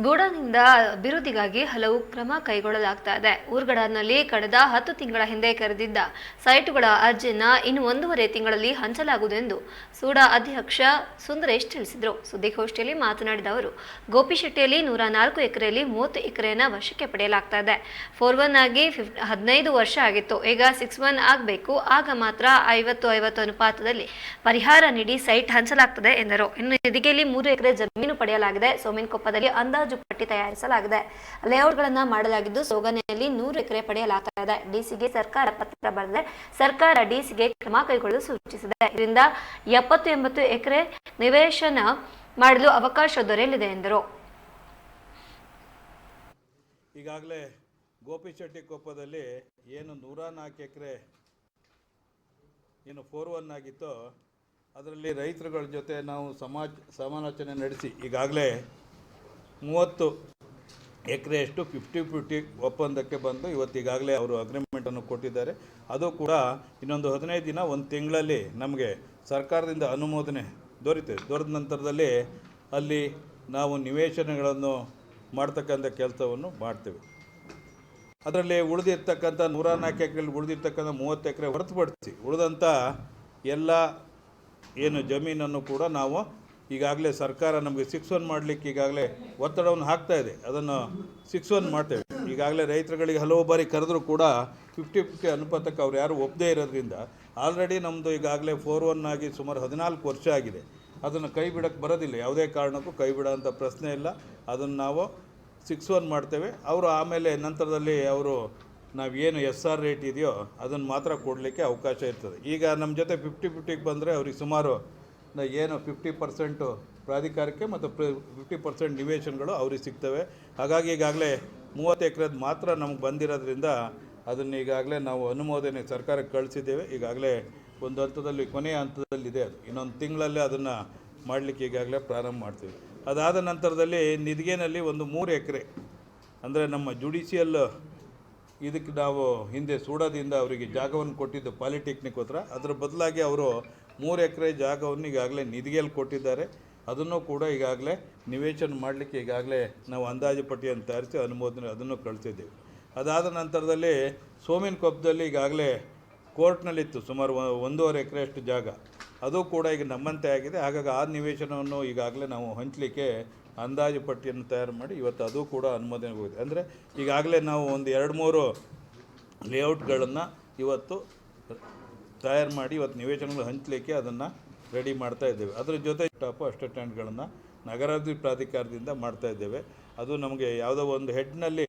ಗೂಡಾನಿಂದ ಅಭಿವೃದ್ಧಿಗಾಗಿ ಹಲವು ಕ್ರಮ ಕೈಗೊಳ್ಳಲಾಗ್ತಾ ಇದೆ. ಊರ್ಗಡನಲ್ಲಿ ಕಳೆದ 10 ತಿಂಗಳ ಹಿಂದೆ ಕರೆದಿದ್ದ ಸೈಟುಗಳ ಅರ್ಜಿಯನ್ನು ಇನ್ನು 1.5 ತಿಂಗಳಲ್ಲಿ ಹಂಚಲಾಗುವುದು ಎಂದು ಸೂಡಾ ಅಧ್ಯಕ್ಷ ಸುಂದರೇಶ್ ತಿಳಿಸಿದರು. ಸುದ್ದಿಗೋಷ್ಠಿಯಲ್ಲಿ ಮಾತನಾಡಿದ ಅವರು, ಗೋಪಿಶೆಟ್ಟಿಯಲ್ಲಿ 104 ಎಕರೆಯಲ್ಲಿ 30 ಎಕರೆಯನ್ನು ವಶಕ್ಕೆ ಪಡೆಯಲಾಗ್ತಾ ಇದೆ. 4-1 ಆಗಿ 15 ವರ್ಷ ಆಗಿತ್ತು. ಈಗ 6-1 ಆಗಬೇಕು. ಆಗ ಮಾತ್ರ 50-50 ಅನುಪಾತದಲ್ಲಿ ಪರಿಹಾರ ನೀಡಿ ಸೈಟ್ ಹಂಚಲಾಗ್ತದೆ ಎಂದರು. ಇನ್ನು ನಿಧಿಗೆಯಲ್ಲಿ 3 ಎಕರೆ ಜಮೀನು ಪಡೆಯಲಾಗಿದೆ. ಸೋಮಿನಕೊಪ್ಪದಲ್ಲಿ ಅಂದಾಜು ಪಟ್ಟಿ ತಯಾರಿಸಲಾಗಿದೆ. ಲೇಔಟ್ಗಳನ್ನು ಮಾಡಲಾಗಿದ್ದು ಸೋಗನೆಯಲ್ಲಿ 100 ಎಕರೆ ಪಡೆಯಲಾಗ್ತಾ ಇದೆ. ಡಿಸಿಗೆ ಸರ್ಕಾರ ಪತ್ರ ಬರೆದಿದೆ. ಸರ್ಕಾರ ಡಿಸಿಗೆ ಕ್ರಮ ಕೈಗೊಳ್ಳಲು ಸೂಚಿಸಿದೆ. ಇದರಿಂದ 70-80 ಎಕರೆ ನಿವೇಶನ ಮಾಡಲು ಅವಕಾಶ ದೊರೆಯಲಿದೆ ಎಂದರು. ಈಗಾಗಲೇ ಗೋಪಿಶೆಟ್ಟಿಕೊಪ್ಪದಲ್ಲಿ ಏನು 104 ಎಕರೆ ಏನು 4-1 ಆಗಿತ್ತೋ ಅದರಲ್ಲಿ ರೈತರುಗಳ ಜೊತೆ ನಾವು ಸಮಾಲೋಚನೆ ನಡೆಸಿ ಈಗಾಗಲೇ 30 ಎಕರೆಯಷ್ಟು 50-50 ಒಪ್ಪಂದಕ್ಕೆ ಬಂದು ಇವತ್ತೀಗಾಗಲೇ ಅವರು ಅಗ್ರಿಮೆಂಟನ್ನು ಕೊಟ್ಟಿದ್ದಾರೆ. ಅದು ಕೂಡ ಇನ್ನೊಂದು 15 ದಿನ, ಒಂದು ತಿಂಗಳಲ್ಲಿ ನಮಗೆ ಸರ್ಕಾರದಿಂದ ಅನುಮೋದನೆ ದೊರೆತ ನಂತರದಲ್ಲಿ ಅಲ್ಲಿ ನಾವು ನಿವೇಶನಗಳನ್ನು ಮಾಡ್ತಕ್ಕಂಥ ಕೆಲಸವನ್ನು ಮಾಡ್ತೇವೆ. ಅದರಲ್ಲಿ ಉಳಿದಿರ್ತಕ್ಕಂಥ 104 ಎಕರೆಯಲ್ಲಿ ಉಳಿದಿರ್ತಕ್ಕಂಥ 30 ಎಕರೆ ಹೊರತುಪಡಿಸಿ ಉಳಿದಂಥ ಎಲ್ಲ ಏನು ಜಮೀನನ್ನು ಕೂಡ ನಾವು ಈಗಾಗಲೇ ಸರ್ಕಾರ ನಮಗೆ 6-1 ಮಾಡಲಿಕ್ಕೆ ಈಗಾಗಲೇ ಒತ್ತಡವನ್ನು ಹಾಕ್ತಾ ಇದೆ. ಅದನ್ನು 6-1 ಮಾಡ್ತೇವೆ. ಈಗಾಗಲೇ ರೈತರುಗಳಿಗೆ ಹಲವು ಬಾರಿ ಕರೆದರೂ ಕೂಡ 50-50 ಅನುಪಾತಕ್ಕೆ ಅವ್ರು ಯಾರು ಒಪ್ಪದೇ ಇರೋದ್ರಿಂದ ಆಲ್ರೆಡಿ ನಮ್ಮದು ಈಗಾಗಲೇ 4-1 ಆಗಿ ಸುಮಾರು 14 ವರ್ಷ ಆಗಿದೆ. ಅದನ್ನು ಕೈ ಬಿಡೋಕ್ಕೆ ಬರೋದಿಲ್ಲ. ಯಾವುದೇ ಕಾರಣಕ್ಕೂ ಕೈ ಬಿಡೋಂಥ ಪ್ರಶ್ನೆ ಇಲ್ಲ. ಅದನ್ನು ನಾವು 6-1 ಮಾಡ್ತೇವೆ. ಅವರು ಆಮೇಲೆ ನಂತರದಲ್ಲಿ ಅವರು ನಾವೇನು SR ರೇಟ್ ಇದೆಯೋ ಅದನ್ನು ಮಾತ್ರ ಕೊಡಲಿಕ್ಕೆ ಅವಕಾಶ ಇರ್ತದೆ. ಈಗ ನಮ್ಮ ಜೊತೆ 50-50ಗೆ ಬಂದರೆ ಅವ್ರಿಗೆ ಸುಮಾರು ಏನು 50% ಪ್ರಾಧಿಕಾರಕ್ಕೆ ಮತ್ತು 50% ನಿವೇಶನಗಳು ಅವ್ರಿಗೆ ಸಿಗ್ತವೆ. ಹಾಗಾಗಿ ಈಗಾಗಲೇ 30 ಎಕರೆದು ಮಾತ್ರ ನಮಗೆ ಬಂದಿರೋದ್ರಿಂದ ಅದನ್ನು ಈಗಾಗಲೇ ನಾವು ಅನುಮೋದನೆ ಸರ್ಕಾರಕ್ಕೆ ಕಳಿಸಿದ್ದೇವೆ. ಈಗಾಗಲೇ ಒಂದು ಹಂತದಲ್ಲಿ ಕೊನೆಯ ಹಂತದಲ್ಲಿದೆ. ಅದು ಇನ್ನೊಂದು ತಿಂಗಳಲ್ಲೇ ಅದನ್ನು ಮಾಡಲಿಕ್ಕೆ ಈಗಾಗಲೇ ಪ್ರಾರಂಭ ಮಾಡ್ತೀವಿ. ಅದಾದ ನಂತರದಲ್ಲಿ ನಿಧಿಗೆನಲ್ಲಿ ಒಂದು 3 ಎಕರೆ ಅಂದರೆ ನಮ್ಮ ಜುಡಿಷಿಯಲ್ ಇದಕ್ಕೆ ನಾವು ಹಿಂದೆ ಸೂಡಾದಿಂದ ಅವರಿಗೆ ಜಾಗವನ್ನು ಕೊಟ್ಟಿದ್ದು ಪಾಲಿಟೆಕ್ನಿಕ್ ಹತ್ರ. ಅದರ ಬದಲಾಗಿ ಅವರು 3 ಎಕರೆ ಜಾಗವನ್ನು ಈಗಾಗಲೇ ನಿಧಿಗೆಯಲ್ಲಿ ಕೊಟ್ಟಿದ್ದಾರೆ. ಅದನ್ನು ಕೂಡ ಈಗಾಗಲೇ ನಿವೇಶನ ಮಾಡಲಿಕ್ಕೆ ಈಗಾಗಲೇ ನಾವು ಅಂದಾಜು ಪಟ್ಟಿಯನ್ನು ತಯಾರಿಸಿ ಅನುಮೋದನೆ ಅದನ್ನು ಕಳಿಸಿದ್ದೇವೆ. ಅದಾದ ನಂತರದಲ್ಲಿ ಸೋಮಿನಕೊಪ್ಪದಲ್ಲಿ ಈಗಾಗಲೇ ಕೋರ್ಟ್ನಲ್ಲಿತ್ತು ಸುಮಾರು 1.5 ಎಕರೆಯಷ್ಟು ಜಾಗ. ಅದು ಕೂಡ ಈಗ ನಮ್ಮಂತೆ ಆಗಿದೆ. ಹಾಗಾಗಿ ಆ ನಿವೇಶನವನ್ನು ಈಗಾಗಲೇ ನಾವು ಹಂಚಲಿಕ್ಕೆ ಅಂದಾಜು ಪಟ್ಟಿಯನ್ನು ತಯಾರು ಮಾಡಿ ಇವತ್ತು ಅದು ಕೂಡ ಅನುಮೋದನೆಗೆ ಹೋಗಿದೆ. ಅಂದರೆ ಈಗಾಗಲೇ ನಾವು ಒಂದು 2-3 ಲೇಔಟ್ಗಳನ್ನು ಇವತ್ತು ತಯಾರು ಮಾಡಿ ಇವತ್ತು ನಿವೇಶನಗಳು ಹಂಚಲಿಕ್ಕೆ ಅದನ್ನು ರೆಡಿ ಮಾಡ್ತಾ ಇದ್ದೇವೆ. ಅದರ ಜೊತೆ ಅಸಿಸ್ಟೆಂಟ್ಗಳನ್ನು ನಗರಾಭಿವೃದ್ಧಿ ಪ್ರಾಧಿಕಾರದಿಂದ ಮಾಡ್ತಾ ಇದ್ದೇವೆ. ಅದು ನಮಗೆ ಯಾವುದೋ ಒಂದು ಹೆಡ್ನಲ್ಲಿ